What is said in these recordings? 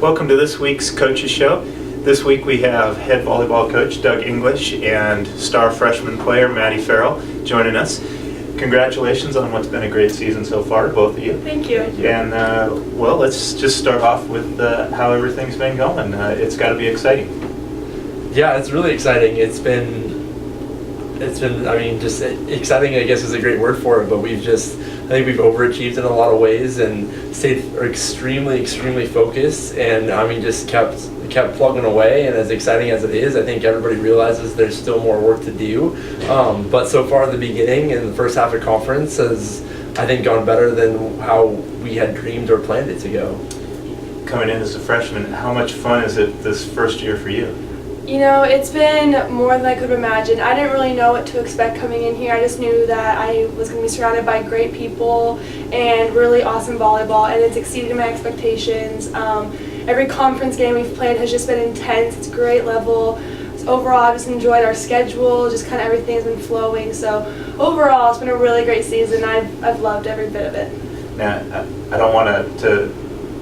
Welcome to this week's Coaches Show. This week we have head volleyball coach Doug English and star freshman player Madi Farrell joining us. Congratulations on what's been a great season so far, both of you. Thank you. And well, let's just start off with how everything's been going. It's got to be exciting. Yeah, it's really exciting. It's been, I mean, just exciting, I guess, is a great word for it, but I think we've overachieved in a lot of ways and stayed extremely focused, and I mean, just kept plugging away. And as exciting as it is, I think everybody realizes there's still more work to do. But so far, the beginning and the first half of conference has, I think, gone better than how we had dreamed or planned it to go. Coming in as a freshman, how much fun is it this first year for you? You know, it's been more than I could imagine. I didn't really know what to expect coming in here. I just knew that I was going to be surrounded by great people and really awesome volleyball, and it's exceeded my expectations. Every conference game we've played has just been intense. It's a great level. So overall, I've just enjoyed our schedule. Just kind of everything has been flowing. So overall, it's been a really great season. I've loved every bit of it. Now, I don't want to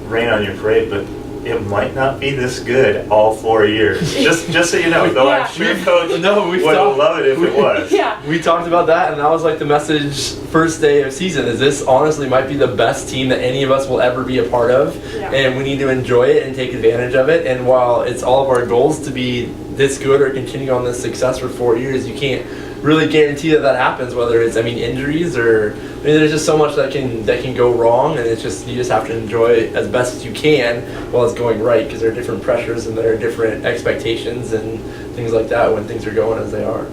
rain on your parade, but it might not be this good all 4 years. Just so you know, though I'm sure Coach would love it if it was. Yeah. We talked about that, and that was like the message first day of season, is this honestly might be the best team that any of us will ever be a part of, and we need to enjoy it and take advantage of it. And while it's all of our goals to be this good or continue on this success for 4 years, you can't really guarantee that happens, whether it's, injuries or, there's just so much that can go wrong, and it's just, you just have to enjoy it as best as you can while it's going right, because there are different pressures and there are different expectations and things like that when things are going as they are.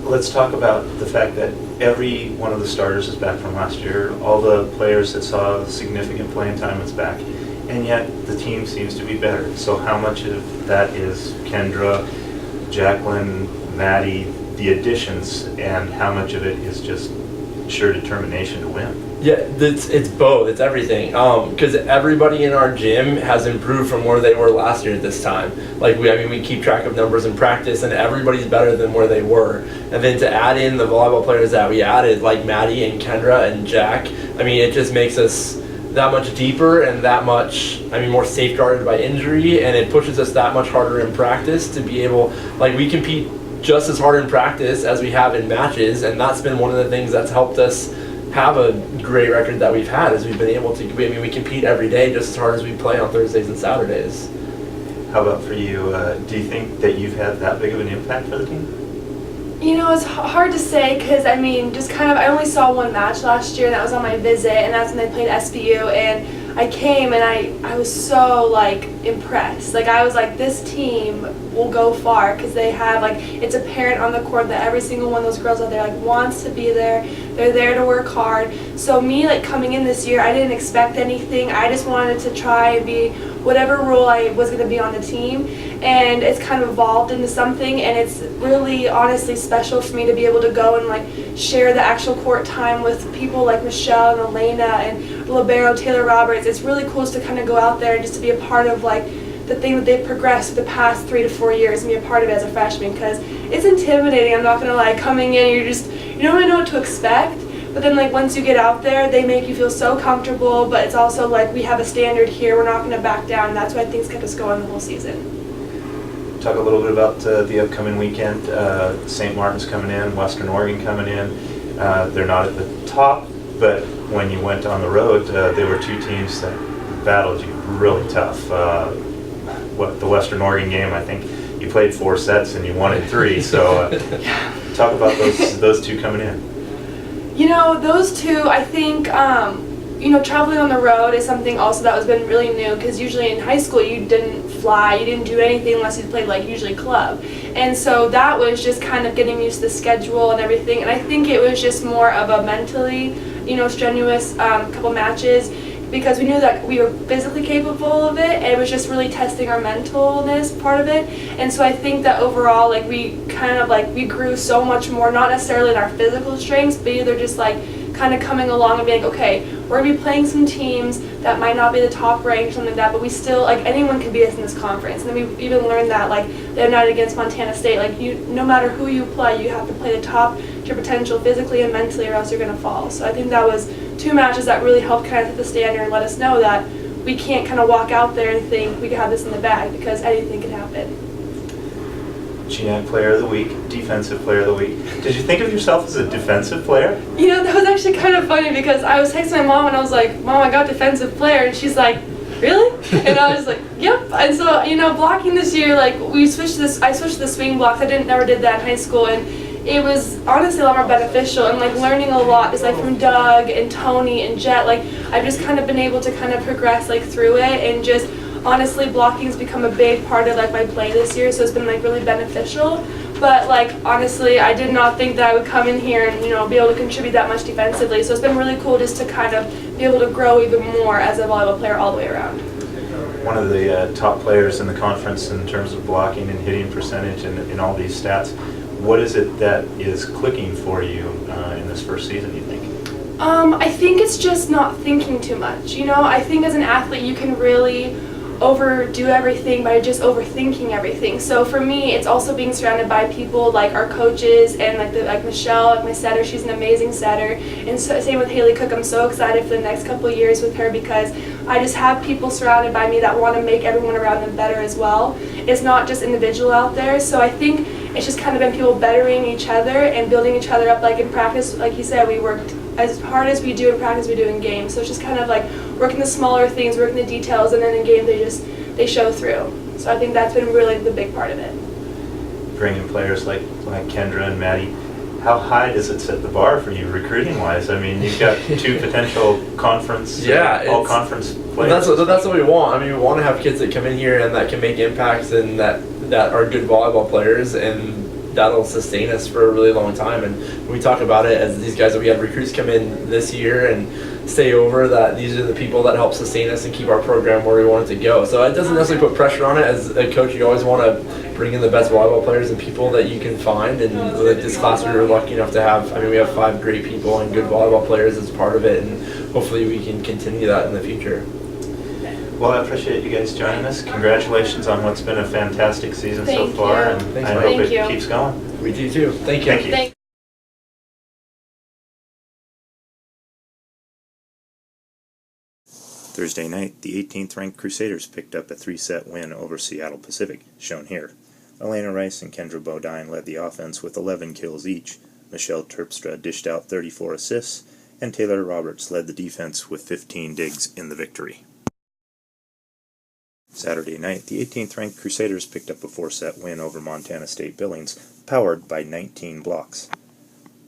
Let's talk about the fact that every one of the starters is back from last year. All the players that saw significant playing time is back, and yet the team seems to be better. So how much of that is Kendra, Jacqueline, Maddie, the additions, and how much of it is just sheer determination to win? Yeah, it's both. It's everything. Because everybody in our gym has improved from where they were last year at this time. Like we keep track of numbers in practice, and everybody's better than where they were. And then to add in the volleyball players that we added, like Maddie and Kendra and Jack, it just makes us that much deeper and that much, more safeguarded by injury, and it pushes us that much harder in practice to be able, we compete just as hard in practice as we have in matches, and that's been one of the things that's helped us have a great record that we've had, is we've been able to, we compete every day just as hard as we play on Thursdays and Saturdays. How about for you? Do you think that you've had that big of an impact for the team? It's hard to say, because I only saw one match last year, and that was on my visit, and that's when they played SBU, and I came and I was so impressed. I was like, this team will go far, because they have it's apparent on the court that every single one of those girls out there wants to be there. They're there to work hard. So me coming in this year, I didn't expect anything. I just wanted to try and be whatever role I was going to be on the team, and it's kind of evolved into something, and it's really honestly special for me to be able to go and share the actual court time with people like Michelle and Elena and Libero, Taylor Roberts. It's really cool to kind of go out there and just to be a part of the thing that they've progressed the past 3 to 4 years and be a part of it as a freshman, because it's intimidating. I'm not going to coming in, you don't really know what to expect. But then once you get out there, they make you feel so comfortable, but it's also we have a standard here, we're not going to back down. That's why things kept us going the whole season. Talk a little bit about the upcoming weekend. St. Martin's coming in, Western Oregon coming in. They're not at the top, but when you went on the road, they were two teams that battled you really tough. The Western Oregon game, I think you played 4 sets and you won in 3. So talk about those two coming in. Those two, I think, traveling on the road is something also that has been really new, because usually in high school you didn't fly, you didn't do anything unless you played usually club. And so that was just kind of getting used to the schedule and everything. And I think it was just more of a mentally, strenuous couple matches, because we knew that we were physically capable of it, and it was just really testing our mentalness part of it. And so I think that overall, we kind of we grew so much more, not necessarily in our physical strengths, but either just kind of coming along and being okay, we're going to be playing some teams that might not be the top ranked or something like that, but we still, anyone can beat us in this conference. And then we even learned that, the other night against Montana State, no matter who you play, you have to play the top to your potential physically and mentally, or else you're going to fall. So I think that was 2 matches that really helped kind of set the standard and let us know that we can't kind of walk out there and think we could have this in the bag, because anything can happen. GNAC Player of the Week, Defensive Player of the Week. Did you think of yourself as a defensive player? You know, that was actually kind of funny, because I was texting my mom and I was like, Mom, I got defensive player, and she's like, really? And I was like, yep. And so, you know, blocking this year, like, I switched to the swing blocks. I never did that in high school, and it was honestly a lot more beneficial, and like learning a lot, just like from Doug and Tony and Jet. Like, I've just kind of been able to kind of progress like through it, and just honestly blocking's become a big part of like my play this year, so it's been like really beneficial. But like, honestly, I did not think that I would come in here and, you know, be able to contribute that much defensively, so it's been really cool just to kind of be able to grow even more as a volleyball player all the way around. One of the top players in the conference in terms of blocking and hitting percentage and in all these stats. What is it that is clicking for you in this first season, you think? I think it's just not thinking too much. You know, I think as an athlete you can really overdo everything by just overthinking everything. So for me, it's also being surrounded by people like our coaches and like Michelle, like my setter. She's an amazing setter, and so, same with Haley Cook. I'm so excited for the next couple of years with her, because I just have people surrounded by me that want to make everyone around them better as well. It's not just individual out there. So I think it's just kind of been people bettering each other and building each other up. Like in practice, like you said, we worked as hard as we do in practice, we do in games. So it's just kind of like working the smaller things, working the details, and then in game they show through. So I think that's been really the big part of it. Bringing players like Kendra and Maddie, how high does it set the bar for you recruiting-wise? I mean, you've got two potential conference, all-conference players. That's what we want. I mean, we want to have kids that come in here and that can make impacts and that are good volleyball players, and that'll sustain us for a really long time. And when we talk about it as these guys that we had recruits come in this year and stay over, that these are the people that help sustain us and keep our program where we want it to go. So it doesn't necessarily put pressure on it. As a coach, you always want to bring in the best volleyball players and people that you can find. And like this class, we were lucky enough to have, I mean, we have 5 great people and good volleyball players as part of it, and hopefully we can continue that in the future. Well, I appreciate you guys joining us. Congratulations on what's been a fantastic season so far, and Thanks, I hope it keeps going. We do too. Thank you. Thank you. Thursday night, the 18th ranked Crusaders picked up a 3-set win over Seattle Pacific, shown here. Elena Rice and Kendra Bodine led the offense with 11 kills each. Michelle Terpstra dished out 34 assists, and Taylor Roberts led the defense with 15 digs in the victory. Saturday night, the 18th ranked Crusaders picked up a 4-set win over Montana State Billings, powered by 19 blocks.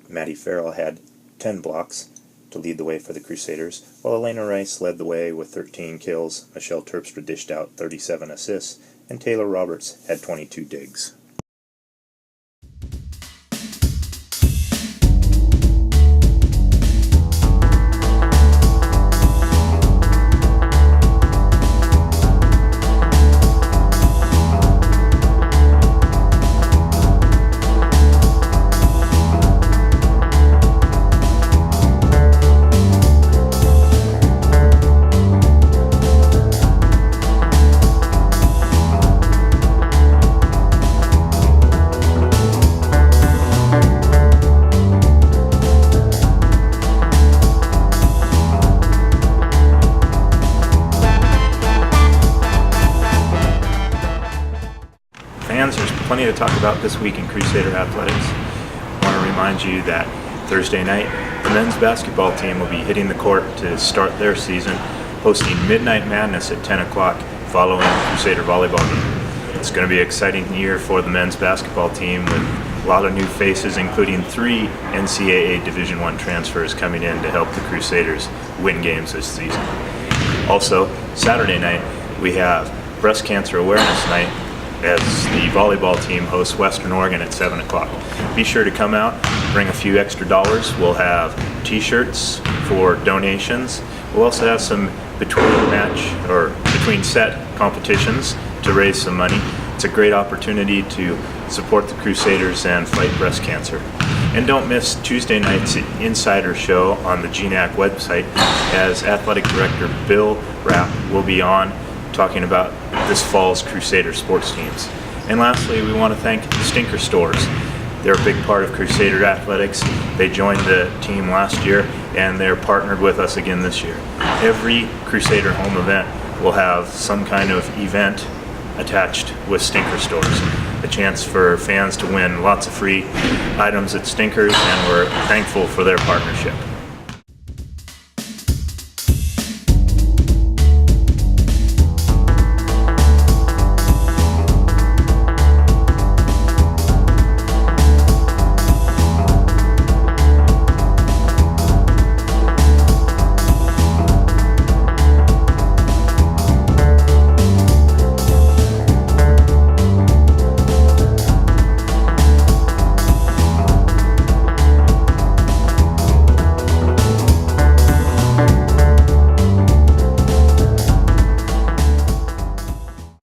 Madi Farrell had 10 blocks to lead the way for the Crusaders, while Elena Rice led the way with 13 kills. Michelle Terpstra dished out 37 assists, and Taylor Roberts had 22 digs. There's plenty to talk about this week in Crusader Athletics. I want to remind you that Thursday night, the men's basketball team will be hitting the court to start their season, hosting Midnight Madness at 10 o'clock following the Crusader volleyball game. It's going to be an exciting year for the men's basketball team with a lot of new faces, including 3 NCAA Division I transfers coming in to help the Crusaders win games this season. Also, Saturday night, we have Breast Cancer Awareness Night as the volleyball team hosts Western Oregon at 7 o'clock. Be sure to come out, bring a few extra dollars. We'll have t-shirts for donations. We'll also have some between set competitions to raise some money. It's a great opportunity to support the Crusaders and fight breast cancer. And don't miss Tuesday night's Insider Show on the GNAC website, as Athletic Director Bill Rapp will be on talking about this fall's Crusader sports teams. And lastly, we want to thank Stinker Stores. They're a big part of Crusader Athletics. They joined the team last year, and they're partnered with us again this year. Every Crusader home event, will have some kind of event attached with Stinker stores. A chance for fans to win lots of free items at Stinkers, and we're thankful for their partnership.